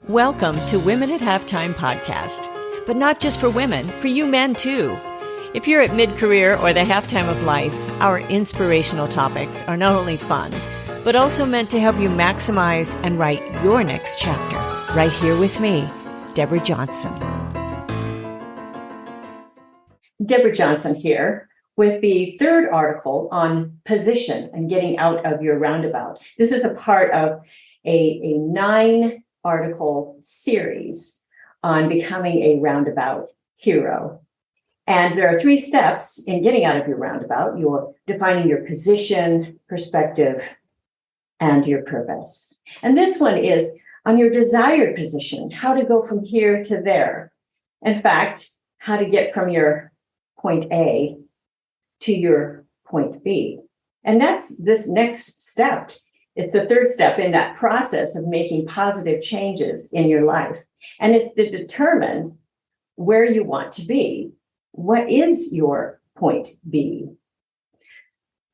Welcome to Women at Halftime podcast, but not just for women, for you men too. If you're at mid-career or the halftime of life, our inspirational topics are not only fun, but also meant to help you maximize and write your next chapter. Right here with me, Deborah Johnson. Deborah Johnson here with the third article on position and getting out of your roundabout. This is a part of a 9-article series on becoming a roundabout hero. And there are 3 steps in getting out of your roundabout. You're defining your position, perspective, and your purpose. And this one is on your desired position, how to go from here to there. In fact, how to get from your point A to your point B. And that's this next step. It's the third step in that process of making positive changes in your life. And it's to determine where you want to be. What is your point B?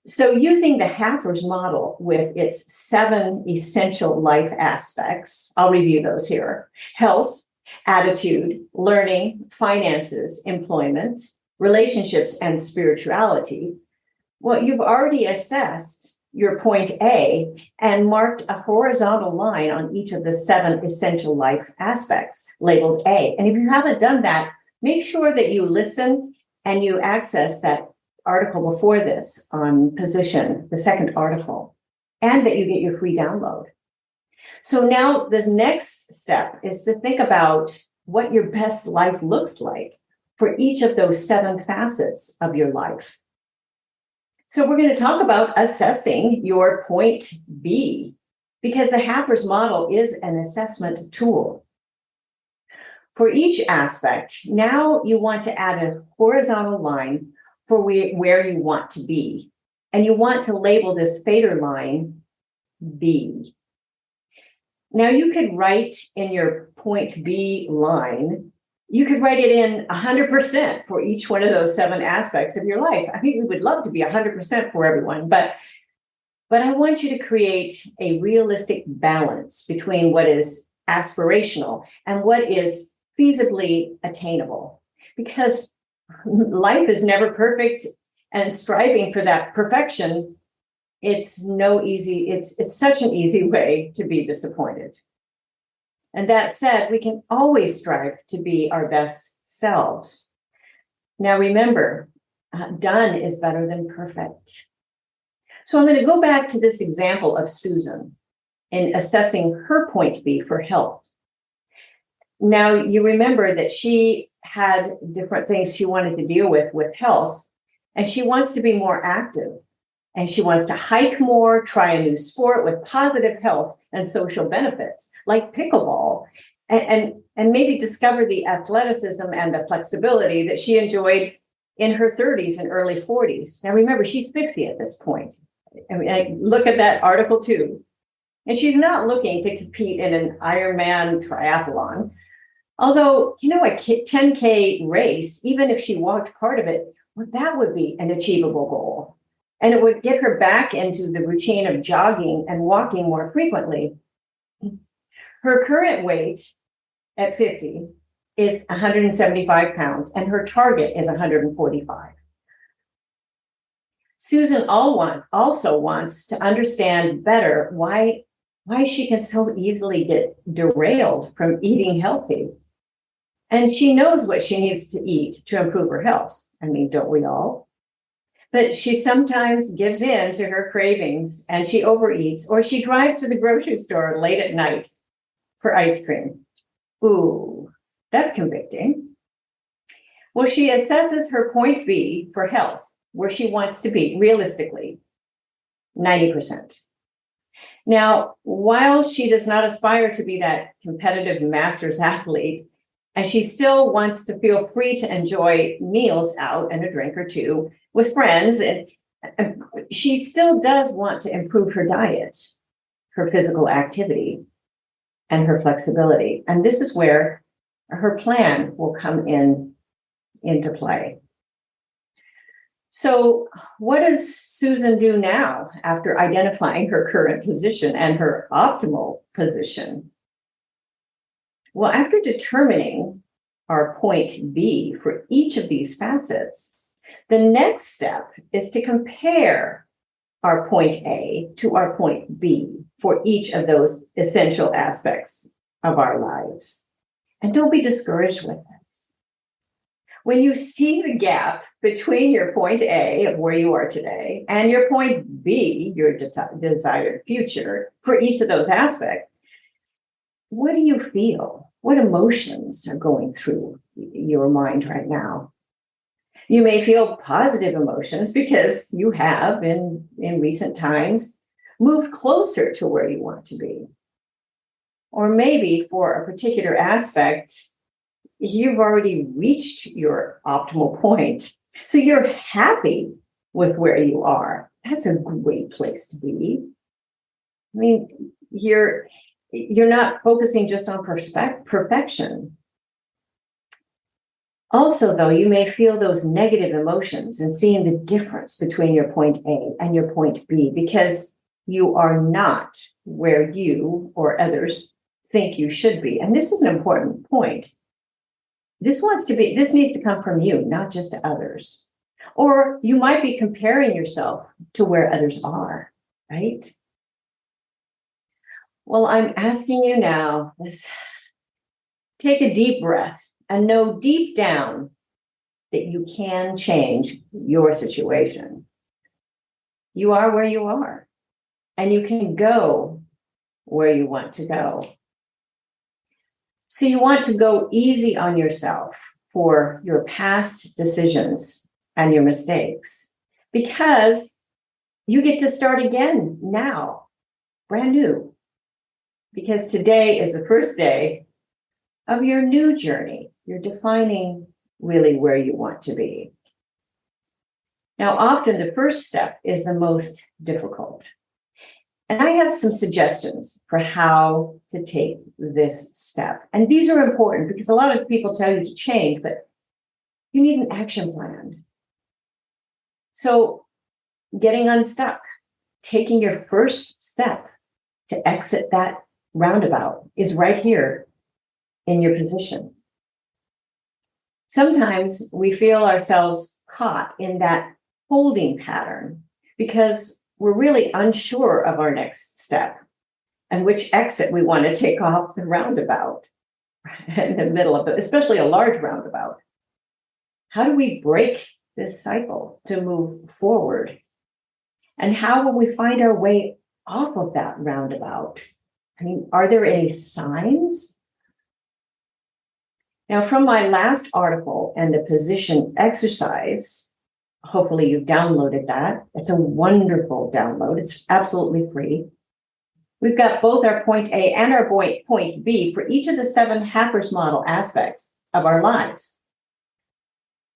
So using the Halfer's model with its 7 essential life aspects, I'll review those here: health, attitude, learning, finances, employment, relationships, and spirituality. Well, you've already assessed your point A and marked a horizontal line on each of the 7 essential life aspects labeled A. And if you haven't done that, make sure that you listen and you access that article before this on position, the second article, and that you get your free download. So now this next step is to think about what your best life looks like for each of those 7 facets of your life. So we're going to talk about assessing your point B, because the Halfer's model is an assessment tool. For each aspect, now you want to add a horizontal line for where you want to be. And you want to label this fader line B. Now you could write in your point B line, you could write it in 100% for each one of those 7 aspects of your life. I mean, we would love to be 100% for everyone, but I want you to create a realistic balance between what is aspirational and what is feasibly attainable, because life is never perfect, and striving for that perfection, it's such an easy way to be disappointed. And that said, we can always strive to be our best selves. Now, remember, done is better than perfect. So I'm going to go back to this example of Susan in assessing her point B for health. Now, you remember that she had different things she wanted to deal with health, and she wants to be more active. And she wants to hike more, try a new sport with positive health and social benefits, like pickleball, and maybe discover the athleticism and the flexibility that she enjoyed in her 30s and early 40s. Now, remember, she's 50 at this point. I mean, look at that article too. And she's not looking to compete in an Ironman triathlon. Although, a 10K race, even if she walked part of it, well, that would be an achievable goal. And it would get her back into the routine of jogging and walking more frequently. Her current weight at 50 is 175 pounds, and her target is 145. Susan also wants to understand better why she can so easily get derailed from eating healthy. And she knows what she needs to eat to improve her health. I mean, don't we all? But she sometimes gives in to her cravings and she overeats, or she drives to the grocery store late at night for ice cream. Ooh, that's convicting. Well, she assesses her point B for health, where she wants to be realistically 90%. Now, while she does not aspire to be that competitive masters athlete, and she still wants to feel free to enjoy meals out and a drink or two with friends, and she still does want to improve her diet, her physical activity, and her flexibility. And this is where her plan will come into play. So what does Susan do now after identifying her current position and her optimal position? Well, after determining our point B for each of these facets, the next step is to compare our point A to our point B for each of those essential aspects of our lives. And don't be discouraged with this. When you see the gap between your point A of where you are today and your point B, your desired future, for each of those aspects, what do you feel? What emotions are going through your mind right now? You may feel positive emotions because you have, in recent times, moved closer to where you want to be. Or maybe for a particular aspect, you've already reached your optimal point. So you're happy with where you are. That's a great place to be. I mean, you're not focusing just on perfection. Also, though, you may feel those negative emotions and seeing the difference between your point A and your point B because you are not where you or others think you should be. And this is an important point. This needs to come from you, not just to others. Or you might be comparing yourself to where others are, right? Well, I'm asking you now, let's take a deep breath and know deep down that you can change your situation. You are where you are, and you can go where you want to go. So you want to go easy on yourself for your past decisions and your mistakes, because you get to start again now, brand new, because today is the first day of your new journey. You're defining really where you want to be. Now, often the first step is the most difficult. And I have some suggestions for how to take this step. And these are important because a lot of people tell you to change, but you need an action plan. So getting unstuck, taking your first step to exit that roundabout is right here in your position. Sometimes we feel ourselves caught in that holding pattern because we're really unsure of our next step and which exit we want to take off the roundabout in the middle of it, especially a large roundabout. How do we break this cycle to move forward? And how will we find our way off of that roundabout? I mean, are there any signs? Now, from my last article and the position exercise, hopefully you've downloaded that. It's a wonderful download. It's absolutely free. We've got both our point A and our point B for each of the 7 Hackers model aspects of our lives.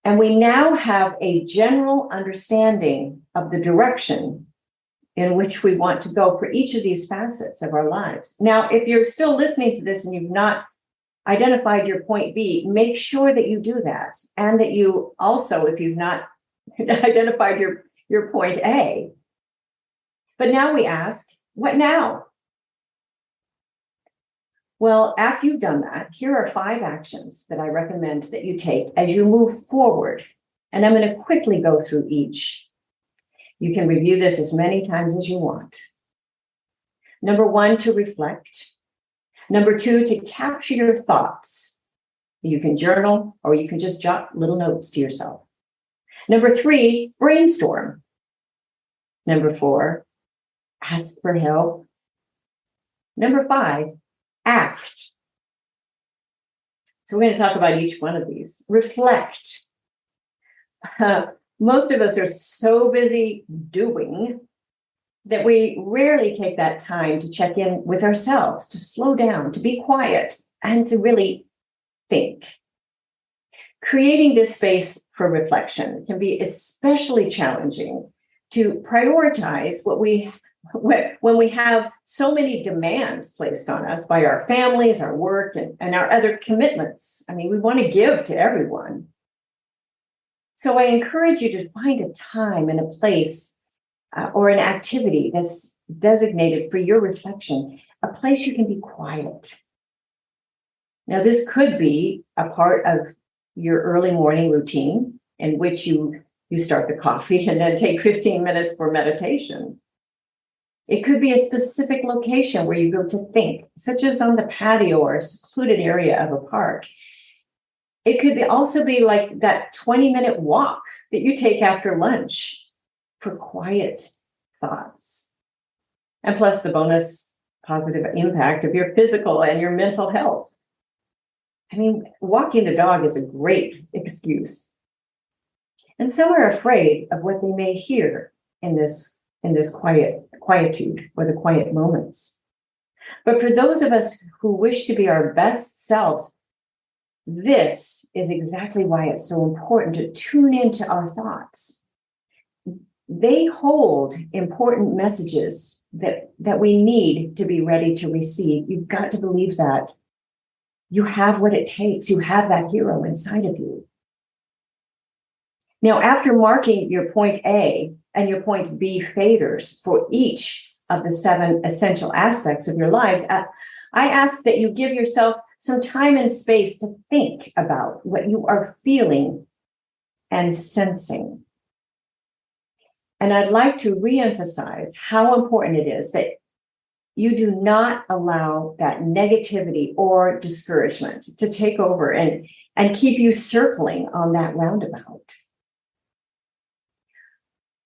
And we now have a general understanding of the direction in which we want to go for each of these facets of our lives. Now, if you're still listening to this and you've not identified your point B, make sure that you do that. And that you also, if you've not identified your point A. But now we ask, what now? Well, after you've done that, here are 5 actions that I recommend that you take as you move forward. And I'm going to quickly go through each. You can review this as many times as you want. Number 1, to reflect. Number 2, to capture your thoughts. You can journal or you can just jot little notes to yourself. Number 3, brainstorm. Number 4, ask for help. Number 5, act. So we're going to talk about each one of these. Reflect. Most of us are so busy doing that we rarely take that time to check in with ourselves, to slow down, to be quiet, and to really think. Creating this space for reflection can be especially challenging to prioritize when we have so many demands placed on us by our families, our work, and our other commitments. I mean, we want to give to everyone. So I encourage you to find a time and a place or an activity that's designated for your reflection, a place you can be quiet. Now, this could be a part of your early morning routine in which you start the coffee and then take 15 minutes for meditation. It could be a specific location where you go to think, such as on the patio or a secluded area of a park. It could also be like that 20-minute walk that you take after lunch for quiet thoughts. And plus the bonus positive impact of your physical and your mental health. I mean, walking the dog is a great excuse. And some are afraid of what they may hear in this quietude or the quiet moments. But for those of us who wish to be our best selves, this is exactly why it's so important to tune into our thoughts. They hold important messages that we need to be ready to receive. You've got to believe that. You have what it takes. You have that hero inside of you. Now, after marking your point A and your point B faders for each of the 7 essential aspects of your lives, I ask that you give yourself some time and space to think about what you are feeling and sensing. And I'd like to reemphasize how important it is that you do not allow that negativity or discouragement to take over and keep you circling on that roundabout.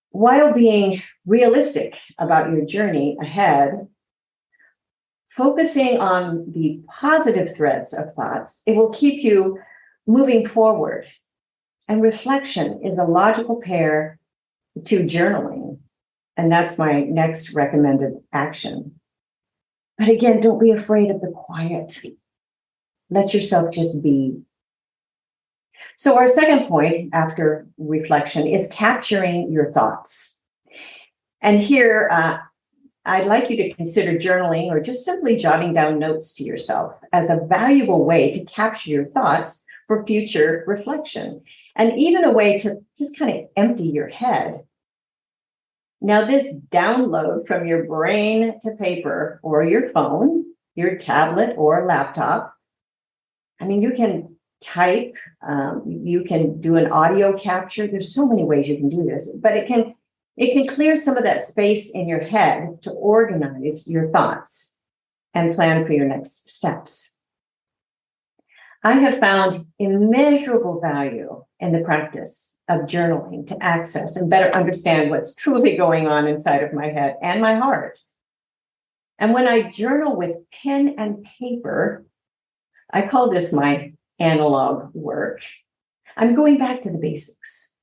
While being realistic about your journey ahead, focusing on the positive threads of thoughts, it will keep you moving forward. And reflection is a logical pair to journaling. And that's my next recommended action. But again, don't be afraid of the quiet. Let yourself just be. So our second point after reflection is capturing your thoughts. And here, I'd like you to consider journaling or just simply jotting down notes to yourself as a valuable way to capture your thoughts for future reflection, and even a way to just kind of empty your head. Now, this download from your brain to paper or your phone, your tablet or laptop, I mean, you can type, you can do an audio capture. There's so many ways you can do this, but it can clear some of that space in your head to organize your thoughts and plan for your next steps. I have found immeasurable value in the practice of journaling to access and better understand what's truly going on inside of my head and my heart. And when I journal with pen and paper, I call this my analog work. I'm going back to the basics.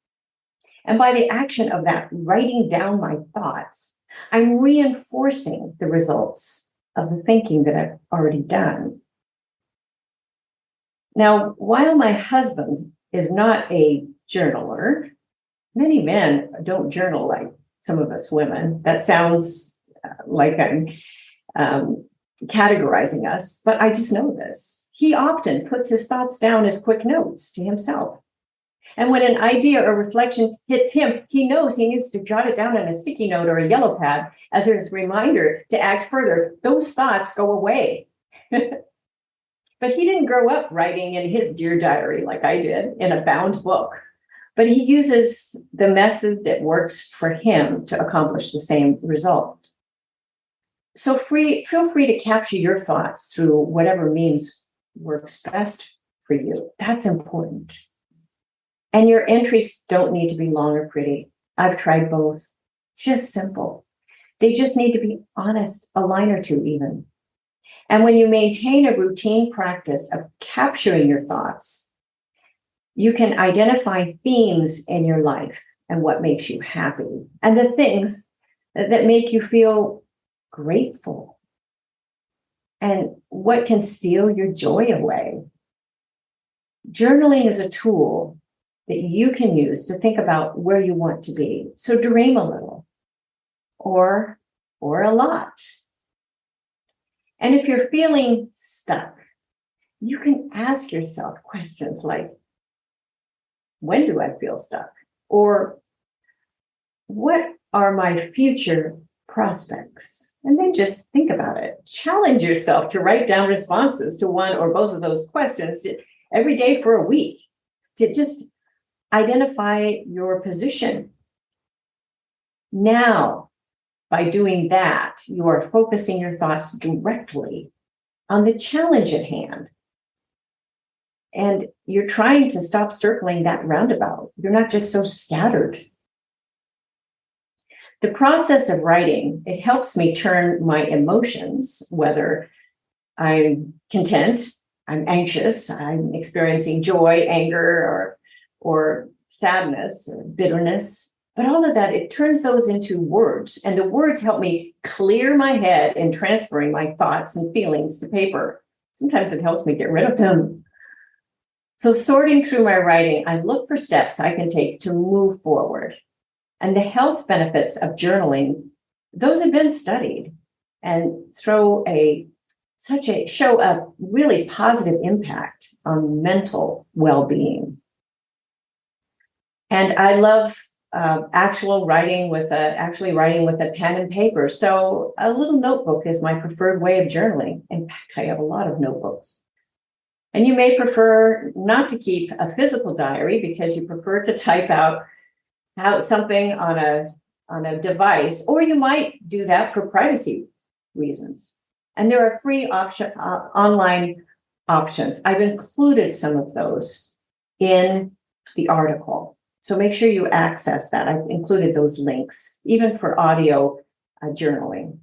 And by the action of that writing down my thoughts, I'm reinforcing the results of the thinking that I've already done. Now, while my husband is not a journaler, many men don't journal like some of us women. That sounds like I'm categorizing us, but I just know this. He often puts his thoughts down as quick notes to himself. And when an idea or reflection hits him, he knows he needs to jot it down on a sticky note or a yellow pad as his reminder to act further. Those thoughts go away. But he didn't grow up writing in his Dear Diary like I did in a bound book. But he uses the method that works for him to accomplish the same result. So feel free to capture your thoughts through whatever means works best for you. That's important. And your entries don't need to be long or pretty. I've tried both. Just simple. They just need to be honest, a line or two even. And when you maintain a routine practice of capturing your thoughts, you can identify themes in your life and what makes you happy and the things that make you feel grateful and what can steal your joy away. Journaling is a tool that you can use to think about where you want to be. So dream a little or a lot. And if you're feeling stuck, you can ask yourself questions like, when do I feel stuck? Or what are my future prospects. And then just think about it. Challenge yourself to write down responses to one or both of those questions every day for a week, to just identify your position. Now, by doing that, you are focusing your thoughts directly on the challenge at hand. And you're trying to stop circling that roundabout. You're not just so scattered. The process of writing, it helps me turn my emotions, whether I'm content, I'm anxious, I'm experiencing joy, anger, or sadness, or bitterness. But all of that, it turns those into words. And the words help me clear my head in transferring my thoughts and feelings to paper. Sometimes it helps me get rid of them. So sorting through my writing, I look for steps I can take to move forward. And the health benefits of journaling, those have been studied and show a really positive impact on mental well-being. And I love actually writing with a pen and paper. So a little notebook is my preferred way of journaling. In fact, I have a lot of notebooks. And you may prefer not to keep a physical diary because you prefer to type out something on a device, or you might do that for privacy reasons. And there are free online options. I've included some of those in the article. So make sure you access that. I've included those links, even for audio journaling.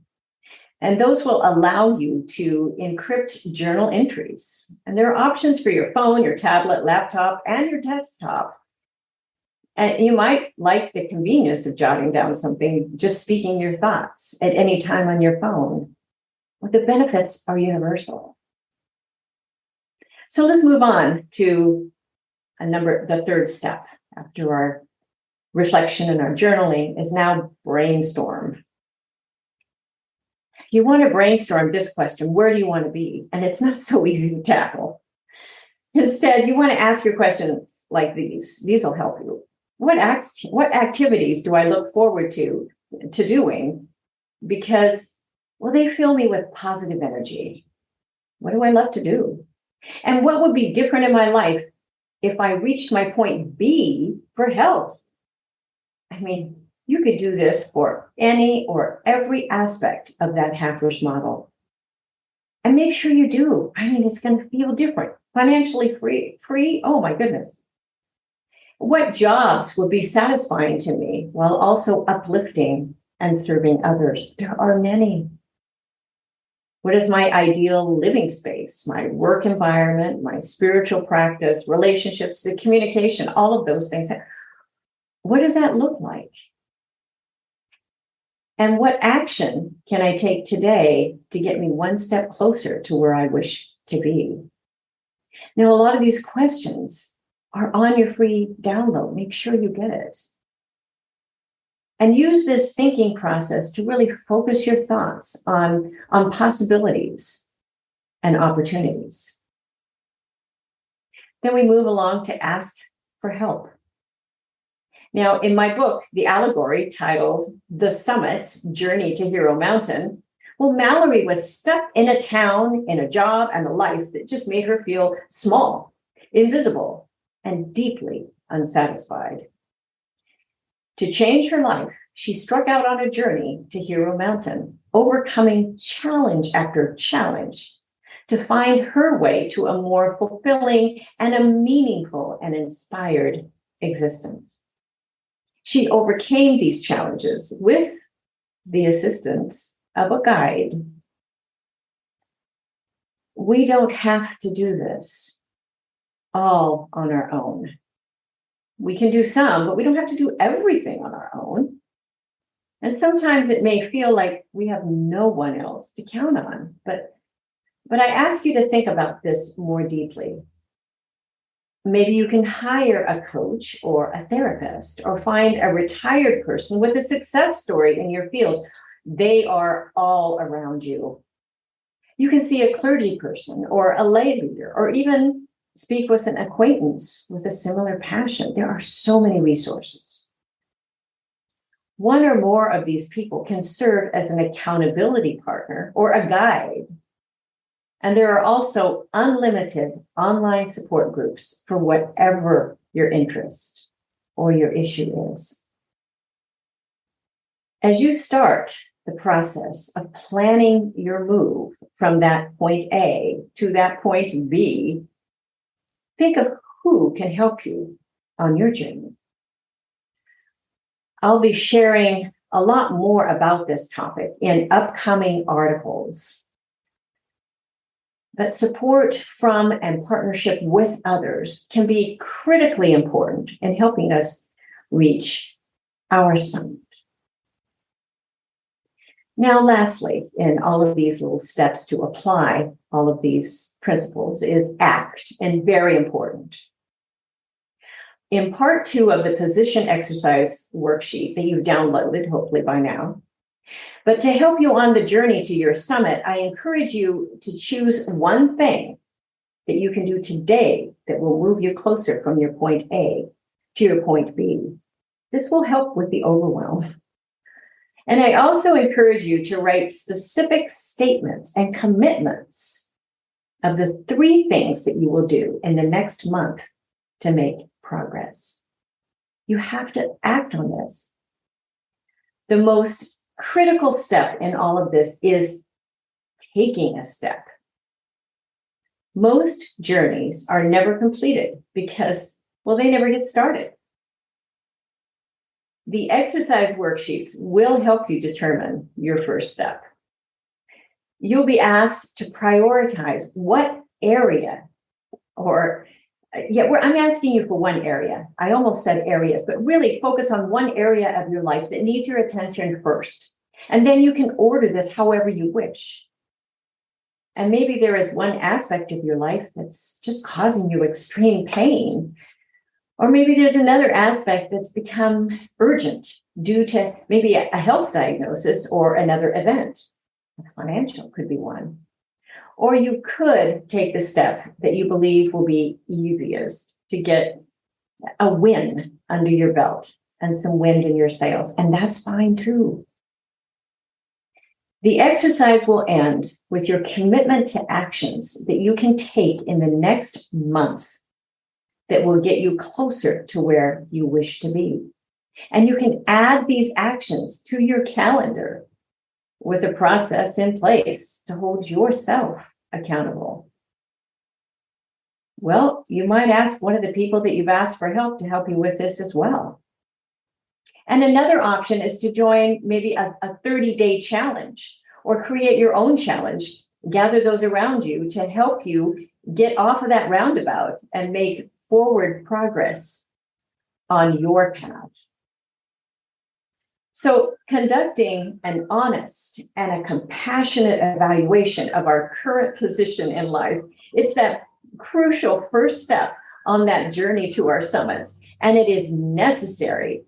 And those will allow you to encrypt journal entries. And there are options for your phone, your tablet, laptop, and your desktop. And you might like the convenience of jotting down something, just speaking your thoughts at any time on your phone. But the benefits are universal. So let's move on to the third step after our reflection and our journaling is now brainstorm. You want to brainstorm this question: where do you want to be? And it's not so easy to tackle. Instead, you want to ask your questions like these. These will help you. What activities do I look forward to doing? Because, well, they fill me with positive energy. What do I love to do? And what would be different in my life if I reached my point B for health? I mean, you could do this for any or every aspect of that halfers model. And make sure you do. I mean, it's going to feel different. Financially free. Oh my goodness. What jobs would be satisfying to me while also uplifting and serving others? There are many. What is my ideal living space, my work environment, my spiritual practice, relationships, the communication, all of those things? What does that look like? And what action can I take today to get me one step closer to where I wish to be? Now, a lot of these questions are on your free download. Make sure you get it. And use this thinking process to really focus your thoughts on possibilities and opportunities. Then we move along to ask for help. Now, in my book, the allegory titled The Summit, Journey to Hero Mountain, well, Mallory was stuck in a town, in a job, and a life that just made her feel small, invisible, and deeply unsatisfied. To change her life, she struck out on a journey to Hero Mountain, overcoming challenge after challenge to find her way to a more fulfilling and a meaningful and inspired existence. She overcame these challenges with the assistance of a guide. We don't have to do this all on our own. We can do some, but we don't have to do everything on our own. And sometimes it may feel like we have no one else to count on. But I ask you to think about this more deeply. Maybe you can hire a coach or a therapist, or find a retired person with a success story in your field. They are all around you. You can see a clergy person or a lay leader, or even speak with an acquaintance with a similar passion. There are so many resources. One or more of these people can serve as an accountability partner or a guide. And there are also unlimited online support groups for whatever your interest or your issue is. As you start the process of planning your move from that point A to that point B, think of who can help you on your journey. I'll be sharing a lot more about this topic in upcoming articles. But support from and partnership with others can be critically important in helping us reach our summit. Now, lastly, in all of these little steps to apply all of these principles is ACT, and very important. In part 2 of the position exercise worksheet that you've downloaded, hopefully by now, but to help you on the journey to your summit, I encourage you to choose one thing that you can do today that will move you closer from your point A to your point B. This will help with the overwhelm. And I also encourage you to write specific statements and commitments of the 3 things that you will do in the next month to make progress. You have to act on this. The most critical step in all of this is taking a step. Most journeys are never completed because, well, they never get started. The exercise worksheets will help you determine your first step. You'll be asked to prioritize what area I'm asking you for one area. I almost said areas, but really focus on one area of your life that needs your attention first. And then you can order this however you wish. And maybe there is one aspect of your life that's just causing you extreme pain. Or maybe there's another aspect that's become urgent due to maybe a health diagnosis or another event. Financial could be one. Or you could take the step that you believe will be easiest to get a win under your belt and some wind in your sails. And that's fine too. The exercise will end with your commitment to actions that you can take in the next month that will get you closer to where you wish to be. And you can add these actions to your calendar with a process in place to hold yourself accountable. Well, you might ask one of the people that you've asked for help to help you with this as well. And another option is to join maybe a 30-day challenge or create your own challenge. Gather those around you to help you get off of that roundabout and make forward progress on your path. So conducting an honest and a compassionate evaluation of our current position in life, it's that crucial first step on that journey to our summits. And it is necessary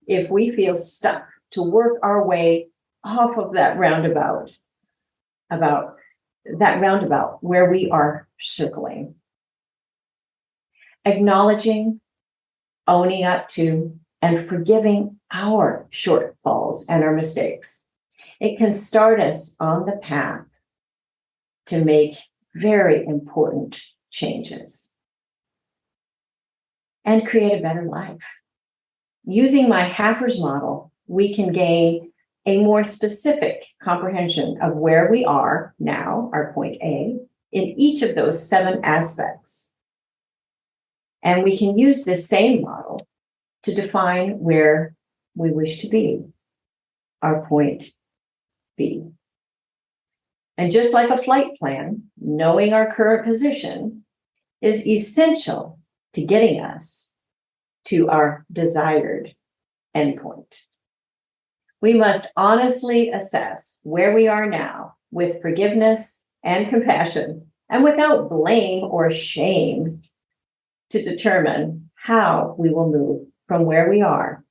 if we feel stuck to work our way off of that roundabout, where we are circling. Acknowledging, owning up to, and forgiving our shortfalls and our mistakes. It can start us on the path to make very important changes and create a better life. Using my Haffer's model, we can gain a more specific comprehension of where we are now, our point A, in each of those 7 aspects. And we can use this same model to define where we wish to be, our point B. And just like a flight plan, knowing our current position is essential to getting us to our desired endpoint. We must honestly assess where we are now with forgiveness and compassion and without blame or shame to determine how we will move from where we are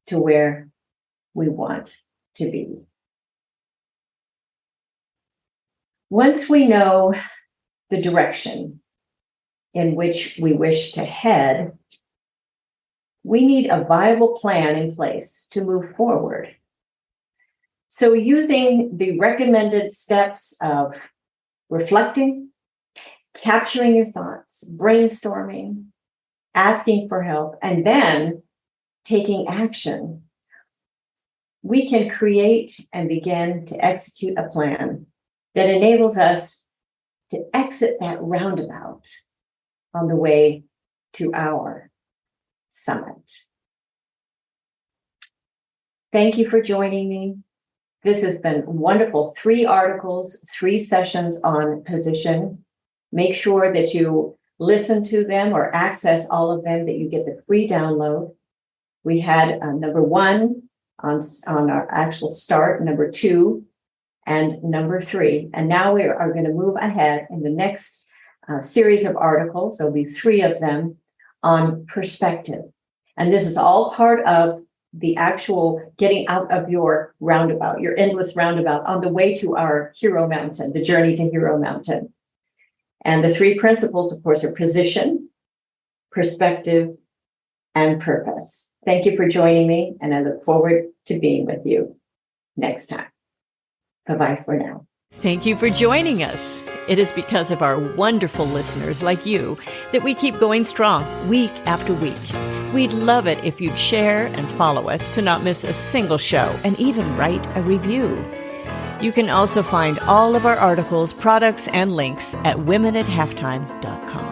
to where we want to be. Once we know the direction in which we wish to head, we need a viable plan in place to move forward. So using the recommended steps of reflecting, capturing your thoughts, brainstorming, asking for help, and then taking action, we can create and begin to execute a plan that enables us to exit that roundabout on the way to our summit. Thank you for joining me. This has been wonderful. 3 articles, 3 sessions on position. Make sure that you listen to them or access all of them, that you get the free download. We had number 1 on our actual start, number 2, and number 3. And now we are going to move ahead in the next series of articles. There'll be 3 of them on perspective. And this is all part of the actual getting out of your roundabout, your endless roundabout on the way to our hero mountain, the journey to hero mountain. And the 3 principles, of course, are position, perspective, and purpose. Thank you for joining me, and I look forward to being with you next time. Bye-bye for now. Thank you for joining us. It is because of our wonderful listeners like you that we keep going strong week after week. We'd love it if you'd share and follow us to not miss a single show, and even write a review. You can also find all of our articles, products, and links at womenathalftime.com.